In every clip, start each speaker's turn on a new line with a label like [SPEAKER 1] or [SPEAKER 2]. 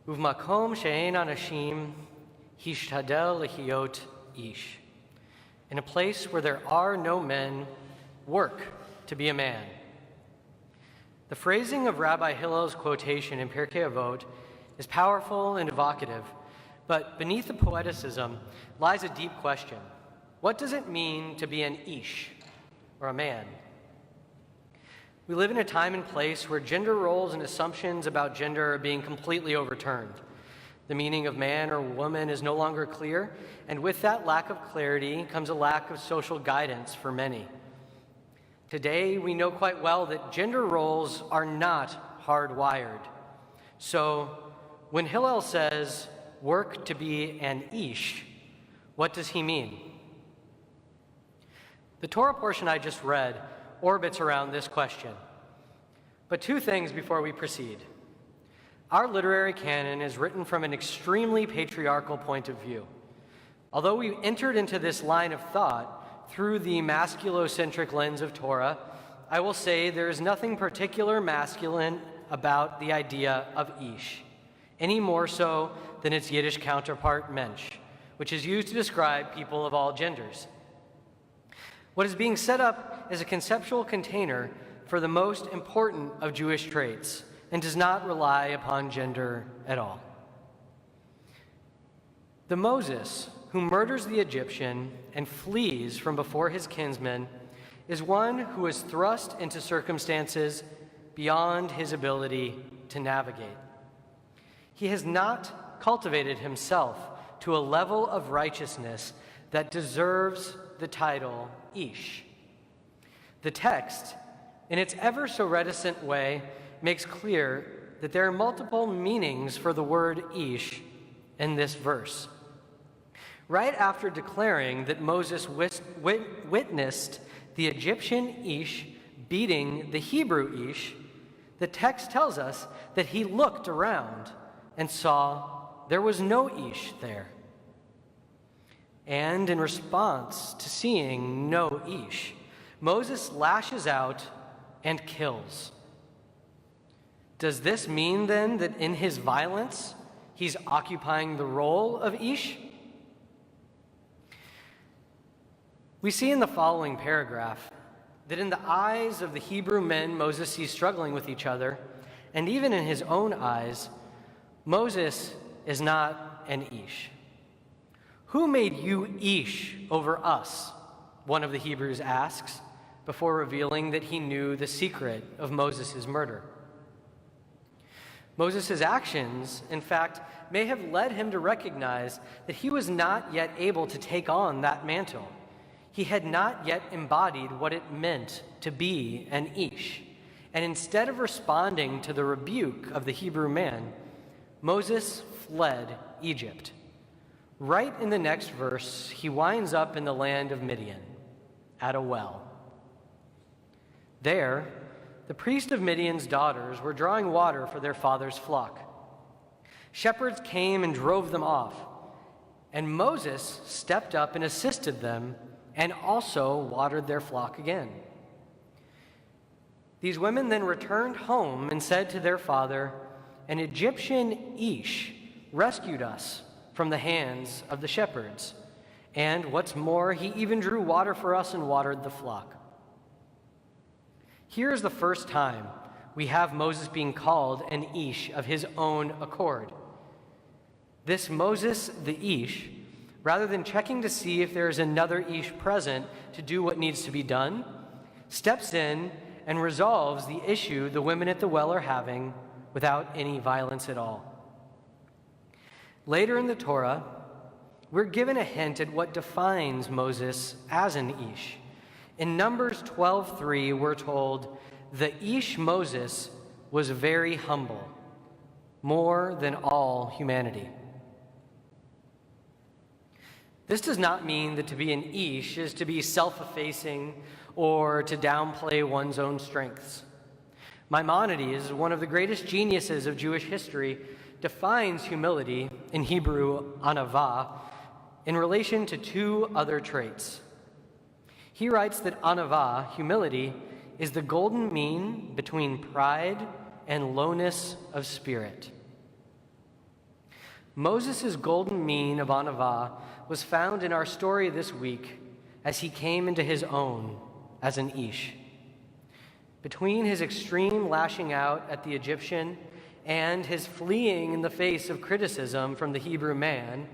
[SPEAKER 1] Uvmakom she'ein anashim hishtadel lehiot ish. In a place where there are no men, work to be a man. The phrasing of Rabbi Hillel's quotation in Pirkei Avot is powerful and evocative, but beneath the poeticism lies a deep question. What does it mean to be an ish, or a man? We live in a time and place where gender roles and assumptions about gender are being completely overturned. The meaning of man or woman is no longer clear, and with that lack of clarity comes a lack of social guidance for many. Today, we know quite well that gender roles are not hardwired. So, when Hillel says, work to be an ish, what does he mean? The Torah portion I just read orbits around this question. But two things before we proceed. Our literary canon is written from an extremely patriarchal point of view. Although we entered into this line of thought through the masculocentric lens of Torah, I will say there is nothing particular masculine about the idea of ish, any more so than its Yiddish counterpart mensch, which is used to describe people of all genders. What is being set up is a conceptual container for the most important of Jewish traits and does not rely upon gender at all. The Moses who murders the Egyptian and flees from before his kinsmen is one who is thrust into circumstances beyond his ability to navigate. He has not cultivated himself to a level of righteousness that deserves the title ish. The text, in its ever so reticent way, makes clear that there are multiple meanings for the word ish in this verse. Right after declaring that Moses witnessed the Egyptian ish beating the Hebrew ish, the text tells us that he looked around and saw there was no ish there. And in response to seeing no ish, Moses lashes out and kills. Does this mean then that in his violence, he's occupying the role of ish? We see in the following paragraph that in the eyes of the Hebrew men Moses sees struggling with each other, and even in his own eyes, Moses is not an ish. Who made you ish over us? One of the Hebrews asks, before revealing that he knew the secret of Moses' murder. Moses' actions, in fact, may have led him to recognize that he was not yet able to take on that mantle. He had not yet embodied what it meant to be an ish. And instead of responding to the rebuke of the Hebrew man, Moses fled Egypt. Right in the next verse, he winds up in the land of Midian, at a well. There, the priest of Midian's daughters were drawing water for their father's flock. Shepherds came and drove them off, and Moses stepped up and assisted them and also watered their flock again. These women then returned home and said to their father, "An Egyptian ish rescued us from the hands of the shepherds. And what's more, he even drew water for us and watered the flock." Here is the first time we have Moses being called an ish of his own accord. This Moses, the ish, rather than checking to see if there is another ish present to do what needs to be done, steps in and resolves the issue the women at the well are having without any violence at all. Later in the Torah, we're given a hint at what defines Moses as an ish. In Numbers 12:3, we're told, "The ish Moses was very humble, more than all humanity." This does not mean that to be an ish is to be self-effacing or to downplay one's own strengths. Maimonides, one of the greatest geniuses of Jewish history, defines humility, in Hebrew, anavah, in relation to two other traits. He writes that anavah, humility, is the golden mean between pride and lowness of spirit. Moses' golden mean of anavah was found in our story this week as he came into his own as an ish. Between his extreme lashing out at the Egyptian and his fleeing in the face of criticism from the Hebrew man,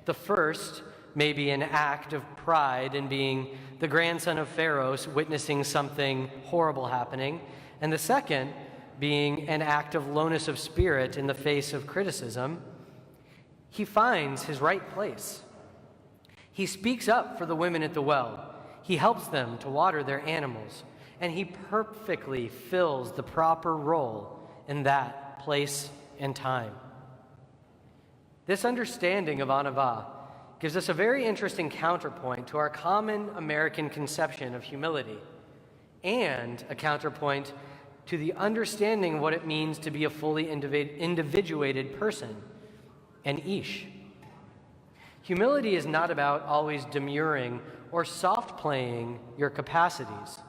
[SPEAKER 1] the first may be an act of pride in being the grandson of Pharaoh witnessing something horrible happening, and the second being an act of lowness of spirit in the face of criticism, he finds his right place. He speaks up for the women at the well. He helps them to water their animals, and he perfectly fills the proper role in that place and time. This understanding of anavah gives us a very interesting counterpoint to our common American conception of humility, and a counterpoint to the understanding of what it means to be a fully individuated person, an ish. Humility is not about always demurring or soft-playing your capacities.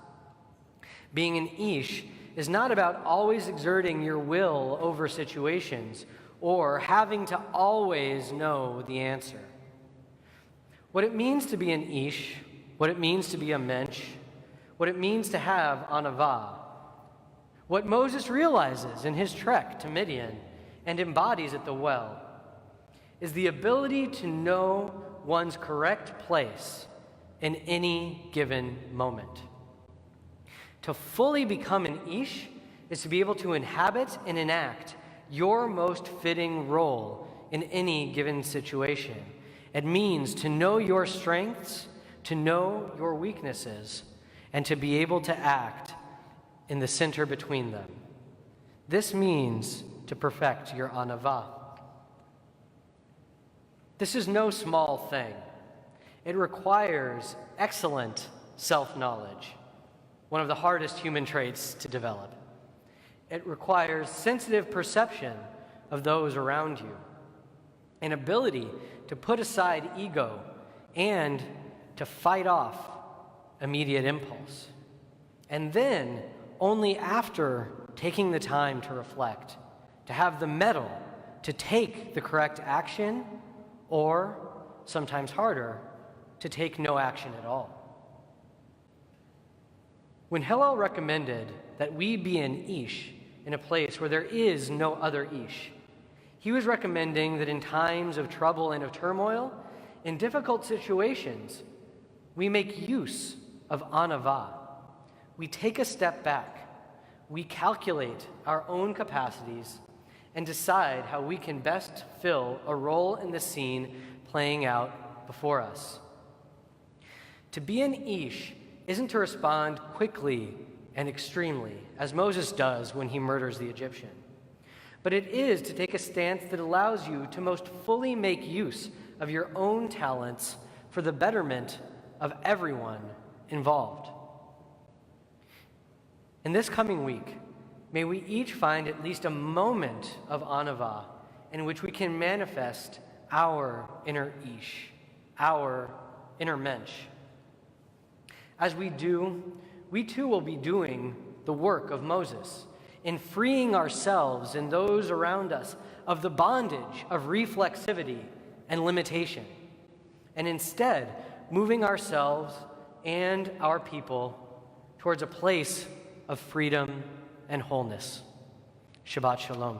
[SPEAKER 1] Being an ish is not about always exerting your will over situations or having to always know the answer. What it means to be an ish, what it means to be a mensch, what it means to have anavah, what Moses realizes in his trek to Midian and embodies at the well, is the ability to know one's correct place in any given moment. To fully become an ish is to be able to inhabit and enact your most fitting role in any given situation. It means to know your strengths, to know your weaknesses, and to be able to act in the center between them. This means to perfect your anavah. This is no small thing. It requires excellent self-knowledge, one of the hardest human traits to develop. It requires sensitive perception of those around you, an ability to put aside ego and to fight off immediate impulse. And then, only after taking the time to reflect, to have the mettle to take the correct action, or, sometimes harder, to take no action at all. When Hillel recommended that we be an ish in a place where there is no other ish, he was recommending that in times of trouble and of turmoil, in difficult situations, we make use of anavah. We take a step back. We calculate our own capacities and decide how we can best fill a role in the scene playing out before us. To be an ish isn't to respond quickly and extremely, as Moses does when he murders the Egyptian. But it is to take a stance that allows you to most fully make use of your own talents for the betterment of everyone involved. In this coming week, may we each find at least a moment of anavah in which we can manifest our inner ish, our inner mensch. As we do, we too will be doing the work of Moses in freeing ourselves and those around us of the bondage of reflexivity and limitation, and instead moving ourselves and our people towards a place of freedom and wholeness. Shabbat Shalom.